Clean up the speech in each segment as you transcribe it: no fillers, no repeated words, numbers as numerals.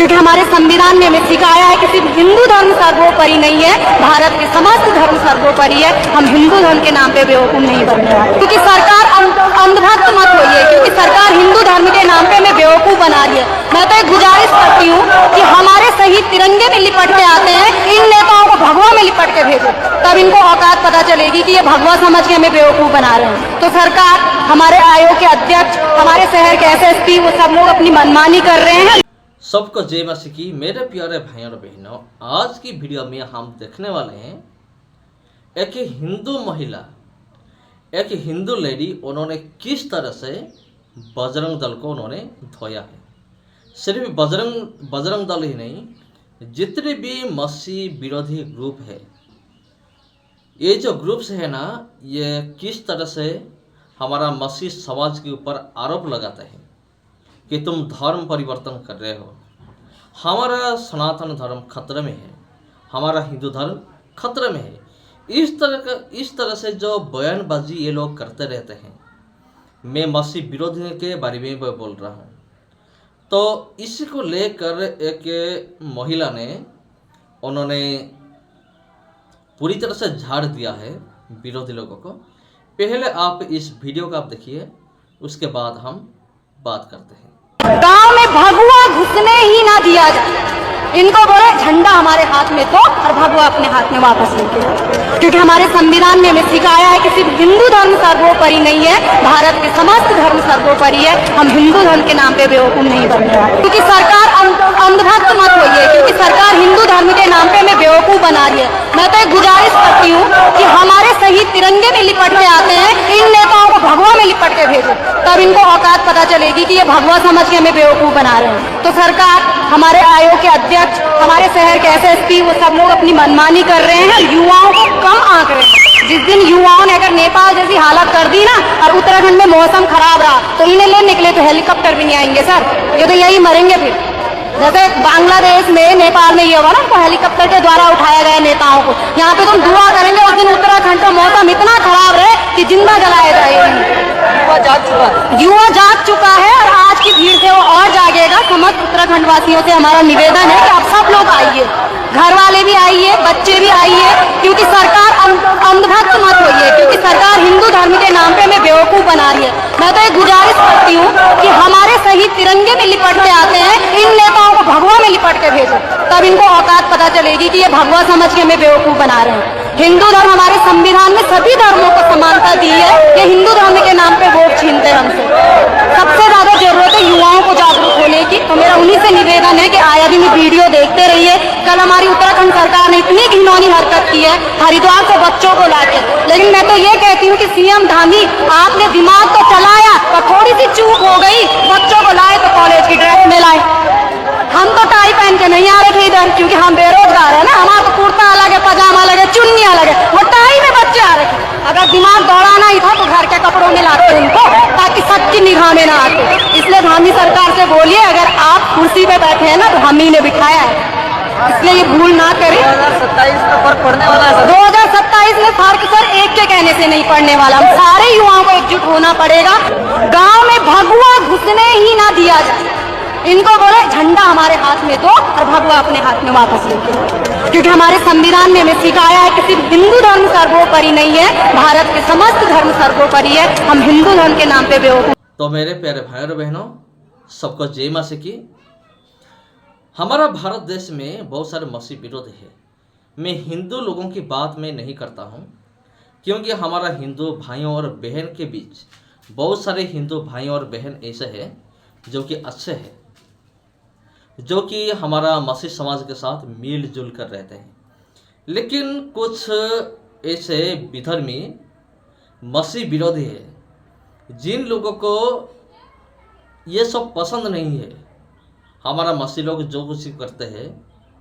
क्योंकि हमारे संविधान में हमें सिखाया है कि सिर्फ हिंदू धर्म सर्वोपरि नहीं है, भारत के समस्त धर्म सर्वोपरि है। हम हिंदू धर्म के नाम पे बेवकूफ नहीं बनने वाले, क्योंकि सरकार अंधभक्त मत होइए, क्योंकि सरकार हिंदू धर्म के नाम पे हमें बेवकूफ बना रही है। मैं तो एक गुजारिश करती हूँ कि हमारे शहीद तिरंगे में लिपट के आते हैं, इन नेताओं को भगवा में लिपट के भेजो, तब इनको औकात पता चलेगी कि ये भगवा समझ के हमें बेवकूफ बना रहे हैं। तो सरकार, हमारे आयोग के अध्यक्ष, हमारे शहर के SSP, वो सब लोग अपनी मनमानी कर रहे हैं। सबको जय मसीह की। मेरे प्यारे भाइयों और बहनों, आज की वीडियो में हम देखने वाले हैं एक हिंदू महिला, एक हिंदू लेडी, उन्होंने किस तरह से बजरंग दल को उन्होंने धोया है। सिर्फ बजरंग दल ही नहीं, जितने भी मसीह विरोधी ग्रुप है, ये जो ग्रुप्स है ना, ये किस तरह से हमारा मसीह समाज के ऊपर आरोप लगाते हैं कि तुम धर्म परिवर्तन कर रहे हो, हमारा सनातन धर्म खतरे में है, हमारा हिंदू धर्म खतरे में है। इस तरह से जो बयानबाजी ये लोग करते रहते हैं, मैं मसीह विरोधी के बारे में बोल रहा हूँ। तो इसी को लेकर एक महिला ने, उन्होंने पूरी तरह से झाड़ दिया है विरोधी लोगों को। पहले आप इस वीडियो को आप देखिए, उसके बाद हम बात करते हैं। गांव में भगवा घुसने ही ना दिया जाए, इनको बोले झंडा हमारे हाथ में दो और भगवा अपने हाथ में वापस लेके जाओ, क्योंकि हमारे संविधान में हमें सिखाया है कि सिर्फ हिंदू धर्म सर्वोपरि नहीं है, भारत के समस्त धर्म सर्वोपरि है। हम हिंदू धर्म के नाम पे बेवकूफ नहीं बनने वाले, क्योंकि सरकार अंधभक्त मत होइए, क्योंकि सरकार हिंदू धर्म के नाम पे हमें बेवकूफ बना रही है। मैं तो एक गुजारिश करती हूँ कि हमारे शहीद तिरंगे में लिपट के आते हैं, इन नेताओं को भगवा में लिपट के भेजो, तब इनको औकात पता चलेगी कि ये भगवा समझ के हमें बेवकूफ बना रहे हैं। तो सरकार, हमारे आयोग के अध्यक्ष, हमारे शहर के SSP, वो सब लोग अपनी मनमानी कर रहे हैं, युवाओं को कम आंक रहे हैं। जिस दिन युवाओं ने अगर नेपाल जैसी हालत कर दी ना, और उत्तराखंड में मौसम खराब रहा, तो इन्हें लेने निकले तो हेलीकॉप्टर भी नहीं आएंगे सर, ये तो यही मरेंगे फिर। जैसे बांग्लादेश में, नेपाल में ये हुआ ना, तो हेलीकॉप्टर के द्वारा उठाया गया नेताओं को। यहाँ पे तुम दुआ करेंगे उस दिन उत्तराखंड का मौसम इतना खराब रहे कि जिंदा जलाया जाएगा। युवा जाग चुका है और आज की भीड़ से वो और जागेगा। समस्त उत्तराखंड वासियों से हमारा निवेदन है कि आप सब लोग आइए, घर वाले भी आइए, बच्चे भी आइए, क्योंकि सरकार अंधभक्त मत होइए, क्योंकि सरकार हिंदू धर्म के नाम पे हमें बेवकूफ बना रही है। मैं तो एक गुजारिश करती हूँ कि हमारे शहीद तिरंगे में लिपट के आते हैं, इन नेताओं को भगवा में लिपट के भेजो, तब इनको औकात पता चलेगी कि ये भगवा समझ के हमें बेवकूफ बना रहे हैं। हिंदू धर्म हमारे संविधान में सभी धर्मों को समानता दी है, ये हिंदू धर्म के नाम पे वोट छीनते हैं हमसे। सबसे ज्यादा जरूरत है युवाओं को जागरूक होने की। तो मेरा उन्हीं से निवेदन है कि आया दिन वीडियो देखते रहिए। कल हमारी उत्तराखंड सरकार ने इतनी घिनौनी हरकत की है हरिद्वार से बच्चों को लाके, लेकिन मैं तो ये कहती हूँ कि CM धामी, आपने दिमाग तो चलाया, पर थोड़ी सी चूक हो गई। बच्चों को लाए तो कॉलेज की ड्रेस में लाए, हम तो टाई पहन के नहीं आ रहे थे इधर, क्योंकि हम बेरोजगार है ना। हमारा तो कुर्ता अलग है, पजामा अलग है, चुन्नी अलग है, वो टाई में बच्चे आ रहे थे। अगर दिमाग दौड़ाना ही था तो घर के कपड़ों में लाते उनको, ताकि सबकी निगाह में ना आते। इसलिए धामी सरकार से बोलिए, अगर आप कुर्सी पे बैठे हैं ना तो हम ही ने बिठाया है, इसलिए ये भूल ना करें। 2027 में फर्क पड़ने वाला है। 2027 में फर्क सर एक के कहने से नहीं पड़ने वाला, हम सारे युवाओं को एकजुट होना पड़ेगा। गांव में भगवा घुसने ही ना दिया जाए, इनको बोले झंडा हमारे हाथ में दो और भगवा अपने हाथ में वापस लेके जाओ, क्योंकि हमारे संविधान में हमें सिखाया है कि सिर्फ हिंदू धर्म सर्वोपरि नहीं है, भारत के समस्त धर्म सर्वोपरि है। हम हिंदू धर्म के नाम पे बेवकूफ। तो मेरे प्यारे भाइयों और बहनों, सबको जय मसीह की। हमारा भारत देश में बहुत सारे मसीह विरोध है। मैं हिंदू लोगों की बात में नहीं करता हूँ, क्योंकि हमारा हिंदू भाइयों और बहन के बीच बहुत सारे हिंदू भाइयों और बहन ऐसे हैं जो कि अच्छे हैं, जो कि हमारा मसीह समाज के साथ मिलजुल कर रहते हैं। लेकिन कुछ ऐसे विधर्मी मसीह विरोधी है, जिन लोगों को ये सब पसंद नहीं है। हमारा मसीह लोग जो कुछ करते हैं,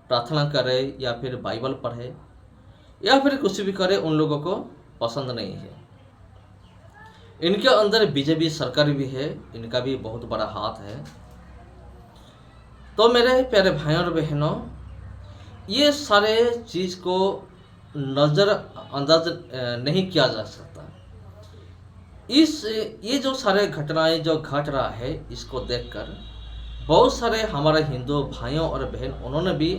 प्रार्थना करे या फिर बाइबल पढ़े या फिर कुछ भी करे, उन लोगों को पसंद नहीं है। इनके अंदर बीजेपी सरकार भी है, इनका भी बहुत बड़ा हाथ है। तो मेरे प्यारे भाइयों और बहनों, ये सारे चीज़ को नज़रअंदाज नहीं किया जा सकता। ये जो सारे घटनाएं जो घट रहा है, इसको देखकर बहुत सारे हमारे हिंदू भाइयों और बहन उन्होंने भी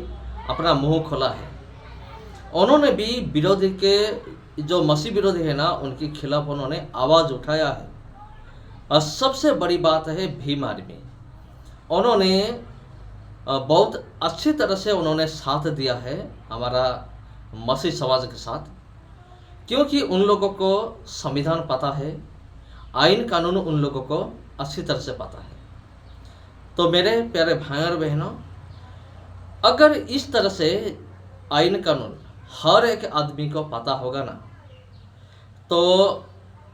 अपना मुंह खोला है। उन्होंने भी विरोधी के जो मसीह विरोधी है ना, उनके खिलाफ उन्होंने आवाज़ उठाया है। और सबसे बड़ी बात है भीम आर्मी, उन्होंने बहुत अच्छी तरह से उन्होंने साथ दिया है हमारा मसीह समाज के साथ, क्योंकि उन लोगों को संविधान पता है, आइन कानून उन लोगों को अच्छी तरह से पता है। तो मेरे प्यारे भाई और बहनों, अगर इस तरह से आइन कानून हर एक आदमी को पता होगा ना, तो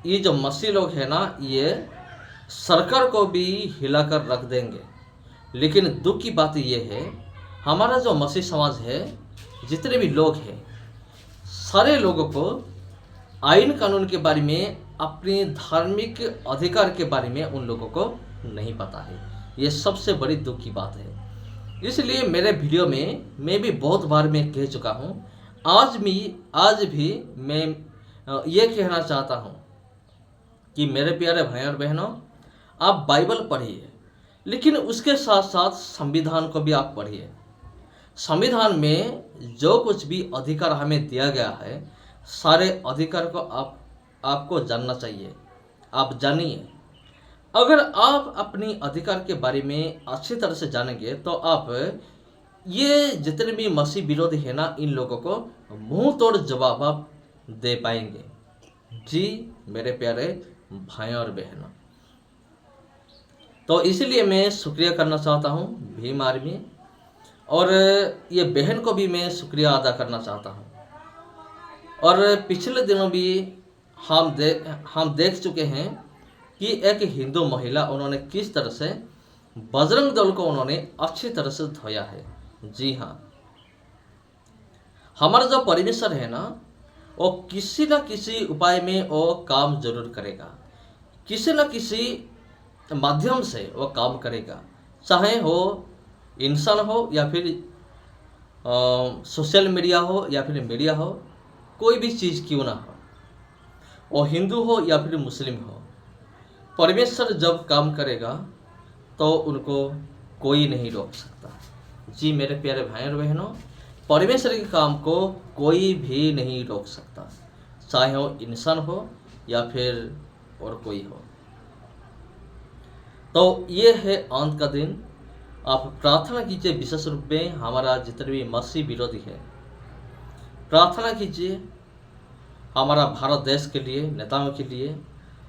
ये जो मसीह लोग हैं ना, ये सरकार को भी हिलाकर रख देंगे। लेकिन दुख की बात ये है, हमारा जो मसीह समाज है, जितने भी लोग हैं, सारे लोगों को आइन कानून के बारे में, अपने धार्मिक अधिकार के बारे में उन लोगों को नहीं पता है। ये सबसे बड़ी दुख की बात है। इसलिए मेरे वीडियो में मैं भी बहुत बार मैं कह चुका हूँ, आज भी मैं ये कहना चाहता हूँ कि मेरे प्यारे भाई और बहनों, आप बाइबल पढ़िए, लेकिन उसके साथ साथ संविधान को भी आप पढ़िए। संविधान में जो कुछ भी अधिकार हमें दिया गया है, सारे अधिकार को आपको जानना चाहिए। आप जानिए। अगर आप अपनी अधिकार के बारे में अच्छी तरह से जानेंगे, तो आप ये जितने भी मसीह विरोधी है ना, इन लोगों को मुंह तोड़ जवाब आप दे पाएंगे। जी मेरे प्यारे भाई और बहनों, तो इसलिए मैं शुक्रिया करना चाहता हूँ भीम आर्मी, और ये बहन को भी मैं शुक्रिया अदा करना चाहता हूँ। और पिछले दिनों भी हम देख चुके हैं कि एक हिंदू महिला, उन्होंने किस तरह से बजरंग दल को उन्होंने अच्छी तरह से धोया है। जी हाँ, हमारा जो परमेश्वर है ना, वो किसी न किसी उपाय में वो काम जरूर करेगा, किसी न किसी माध्यम से वो काम करेगा, चाहे वो इंसान हो या फिर सोशल मीडिया हो या फिर मीडिया हो, कोई भी चीज़ क्यों ना हो, वो हिंदू हो या फिर मुस्लिम हो, परमेश्वर जब काम करेगा तो उनको कोई नहीं रोक सकता। जी मेरे प्यारे भाई और बहनों, परमेश्वर के काम को कोई भी नहीं रोक सकता, चाहे वो इंसान हो या फिर और कोई हो। तो ये है अंत का दिन। आप प्रार्थना कीजिए, विशेष रूप में हमारा जितने भी मसीह विरोधी है, प्रार्थना कीजिए हमारा भारत देश के लिए, नेताओं के लिए,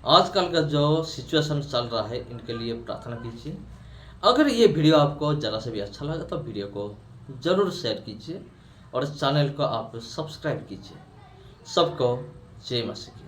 आजकल का जो सिचुएशन चल रहा है, इनके लिए प्रार्थना कीजिए। अगर ये वीडियो आपको ज़रा से भी अच्छा लगा तो वीडियो को ज़रूर शेयर कीजिए और चैनल को आप सब्सक्राइब कीजिए। सबको जय मसीह।